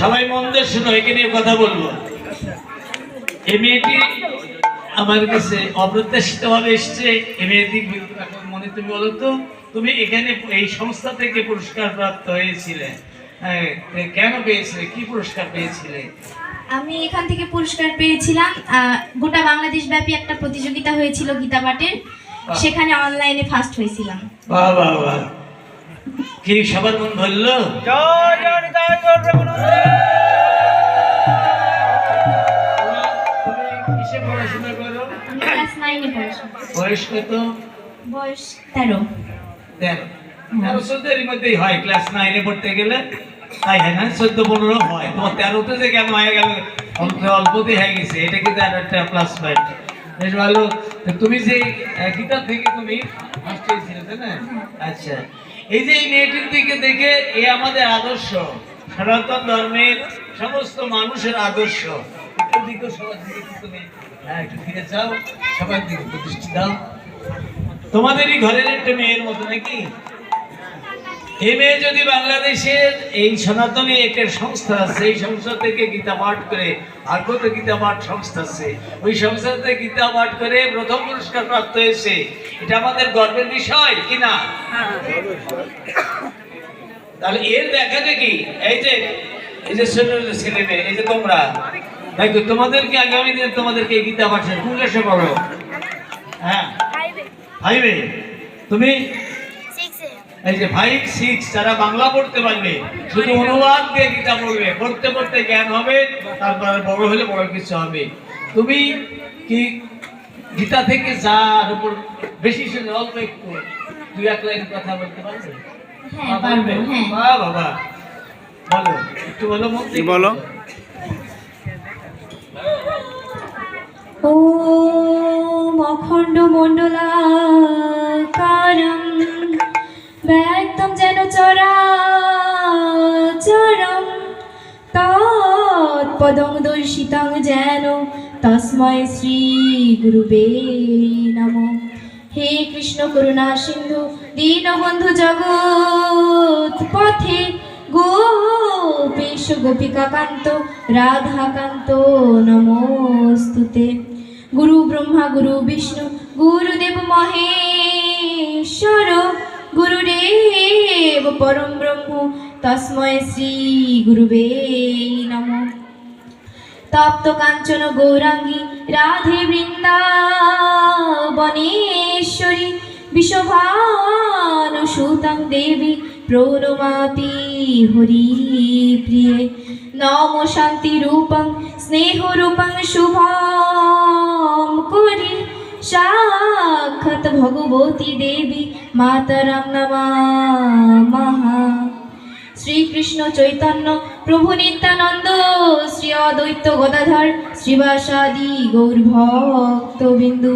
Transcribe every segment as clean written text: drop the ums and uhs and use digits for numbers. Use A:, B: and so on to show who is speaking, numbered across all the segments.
A: সবাই মন দিয়ে শুনো, একে নিয়ে কথা বলবো। এই মেয়েটি আমার কাছে অপ্রত্যাশিত ভাবে এসছে। এই মেয়েটি মনে, তুমি বলো তো, তুমি এখানে এই সংস্থা থেকে পুরস্কার প্রাপ্ত হয়েছিলে, কেন পেয়েছিলে, কি পুরস্কার পেয়েছিলে?
B: আমি এখান থেকে পুরস্কার পেয়েছিলাম, গোটা বাংলাদেশ ব্যাপী একটা প্রতিযোগিতা হয়েছিল গীতা পাঠের, সেখানে অনলাইনে ফার্স্ট হয়েছিলাম।
A: বাহ বাহ বাহ, কি সবার মন ধরলো? কিসে পড়াশোনা করো?
B: ক্লাস 9 এ পড়াশোনা।
A: বয়স কত?
B: বয়স 13।
A: 13-14 এর মধ্যেই হয় ক্লাস 9 এ পড়তে গেলে, তাই হয় না? 14-15 হয়। তোমার 13তে যে কেন হয়ে গেল, অল্পতেই হয়ে গেছে, এটা কিন্তু আর একটা প্লাস পয়েন্ট। বেশ ভালো। তুমি যে গীতা থেকে তুমি ফার্স্ট হয়েছিলে, তাই না? আচ্ছা, এই যে এই মেয়েটির দিকে দেখে, এ আমাদের আদর্শ, সনাতন ধর্মের সমস্ত মানুষের আদর্শ। একটু দিকে সবার দিকে তুমি একটু ফিরে যাও, সবার দিকে একটু দৃষ্টি দাও। তোমাদেরই ঘরের একটা মেয়ের মতো নাকি? এই মেয়ে যদি বাংলাদেশের এই সনাতনী একটা সংস্থা আছে, এই সংস্থা থেকে গীতা পাঠ করে, আর কত গীতা পাঠ সংস্থা আছে, ওই সংস্থা থেকে গীতা পাঠ করে প্রথম পুরস্কার প্রাপ্ত হয়েছে, এটা আমাদের গর্বের বিষয় কিনা? তাহলে এর দেখা দেখি, এই যে ছোট ছেলে মেয়ে, এই যে তোমরা দেখো, তোমাদেরকে আগামী দিনে তোমাদেরকে গীতা পাঠের কোন ক্লাসে পড়ো? হ্যাঁ, 5 এ। তুমি? এই যে 5-6 যারা বাংলা পড়তে পারবে, শুধু অনুবাদ দিয়ে গীতা পড়বে, পড়তে পড়তে জ্ঞান হবে, তারপরে বড় হলে বড় কিছু হবে। তুমি কি গীতা থেকে যার উপর বেশি শুনে অল্প একটু 2-1 লাইন কথা বলতে পারবে?
B: হ্যাঁ, পারবো। হ্যাঁ,
A: বাহ বাবা, বলো একটু, বলো মন দিয়ে বলো।
B: ওম অখণ্ড মণ্ডলাকারং ব্যক্তং যেন চরাচরং তৎপদং দর্শিতং যেন তস্মৈ শ্রী গুরুবে নমঃ। হে কৃষ্ণ করুণা সিন্ধু দীনবন্ধু জগৎ পথে গোপেশ গোপিকাকান্ত রাধাকান্ত নমস্তুতে। গুরু ব্রহ্মা গুরু বিষ্ণু গুরুদেব মহেশ্বর গুরুদেব পরম ব্রহ্ম তস্মৈ শ্রী গুরুবে নমঃ। তপ্ত কাঞ্চন গৌরাঙ্গী রাধে বৃন্দাবনেশ্বরী বিশ্বভানুসুতাং দেবী প্রণমাপি হরিপ্রিয়ে। নম শান্তি রূপং স্নেহ রূপং শুভম করি সাক্ষাৎ ভগবতী দেবী মাতরং নমামঃ। শ্রীকৃষ্ণ চৈতন্য প্রভু নিত্যানন্দ শ্রী অদ্বৈত গদাধর শ্রীবাসাদি গৌর ভক্তবিন্দু।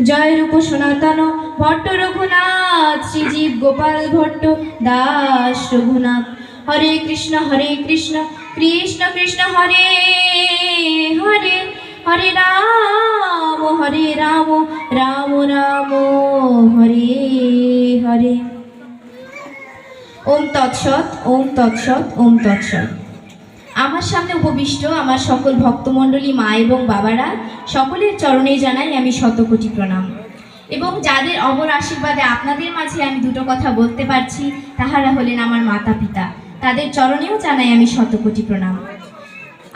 B: জয় রূপ সনাতন ভট্ট রঘুনাথ শ্রীজীব গোপাল ভট্ট দাস রঘুনাথ। হরে কৃষ্ণ কৃষ্ণ কৃষ্ণ হরে হরে, হরে রাম রাম রাম হরে হরে। ওম তৎসৎ, ওম তৎসৎ, ওম তৎসৎ। আমার সামনে উপবিষ্ট আমার সকল ভক্তমণ্ডলী মা এবং বাবারা, সকলের চরণে জানাই আমি শতকোটি প্রণাম। এবং যাদের অমর আশীর্বাদে আপনাদের মাঝে আমি দুটো কথা বলতে পারছি, তাহারা হলেন আমার মাতা পিতা, তাদের চরণেও জানাই আমি শতকোটি প্রণাম।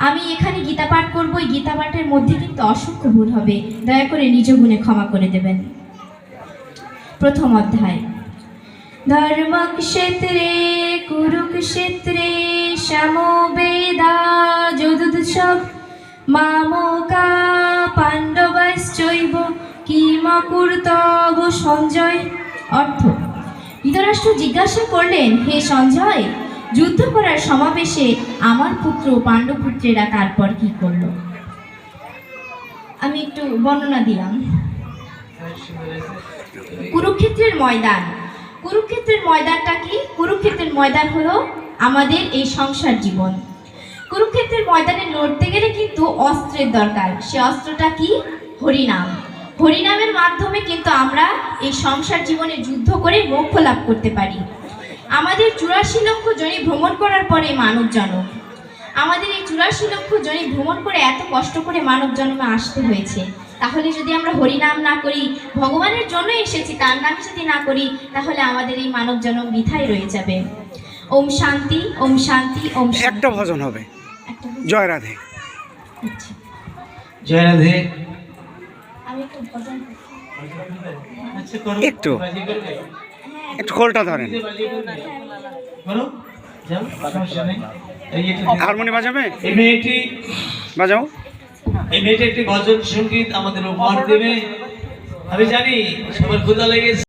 B: আমি এখানে গীতা পাঠ করবো, এই গীতা পাঠের মধ্যে কিন্তু অসংখ্য ভুল হবে, দয়া করে নিজ গুণে ক্ষমা করে দেবেন। প্রথম অধ্যায়। ধর্মক্ষেত্রে কুরুক্ষেত্রে সমবেদা যুদ্ধোৎসব মামকা পাণ্ডবাশ্চৈব কিমকুর্তব সঞ্জয়। অর্থ: ধৃতরাষ্ট্র জিজ্ঞাসা করলেন, হে সঞ্জয়, যুদ্ধ করার সমাবেশে আমার পুত্র পাণ্ডবপুত্রেরা তারপর কি করল? আমি একটু বর্ণনা দিলাম। কুরুক্ষেত্রের ময়দান। কুরুক্ষেত্রের ময়দানটা কি? কুরুক্ষেত্রের ময়দান হলো আমাদের এই সংসার জীবন। কুরুক্ষেত্রের ময়দানে লড়তে গেলে কিন্তু অস্ত্রের দরকার। সে অস্ত্রটা কি? হরিনাম। হরিনামের মাধ্যমে কিন্তু আমরা এই সংসার জীবনে যুদ্ধ করে মোক্ষ লাভ করতে পারি। আমাদের 84 লক্ষ জনি ভ্রমণ করার পরে মানব জন্ম। আমাদের এই 84 লক্ষ জনি ভ্রমণ করে এত কষ্ট করে মানব জন্মে আসতে হয়েছে। তাহলে যদি আমরা হরিনাম না করি, ভগবানের জন্য এসেছি, তার নাম যদি না করি, তাহলে আমাদের এই মানব জন্ম বৃথাই রয়ে যাবে। ওম শান্তি, ওম শান্তি, ওম শান্তি।
C: একটা ভজন হবে,
B: একটা ভজন?
C: জয় রাধে।
B: আচ্ছা,
A: জয় রাধে।
B: আমি একটু ভজন করছি।
A: আচ্ছা করো,
C: একটু।
A: বাজি করবে?
B: হ্যাঁ,
C: একটু খোলটা ধরেন।
A: নিজে বাজি করবে? করো, যাও, সমস্যা নেই। এই যে
C: হারমোনি বাজাবে?
A: এই মেয়েটি
C: বাজাও।
A: একটি ভজন সঙ্গীত আমাদের উপহার দেবে। আমি জানি সবার ক্ষুধা লেগেছে।